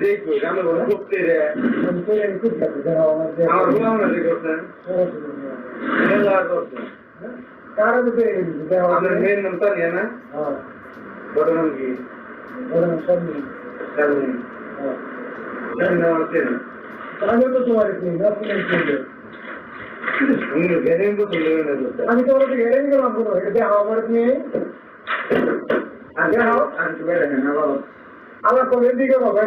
দেখো আমি বলে করতে রে আমার গুলাম না করতেন আপনার মেয়ের নাম তানিয়া না বড় নাম কি আমি তো ঘেরে গেলাম কোনো এটা আমার নিয়ে আগে হাও আর আমার কোলের দিকে বাবা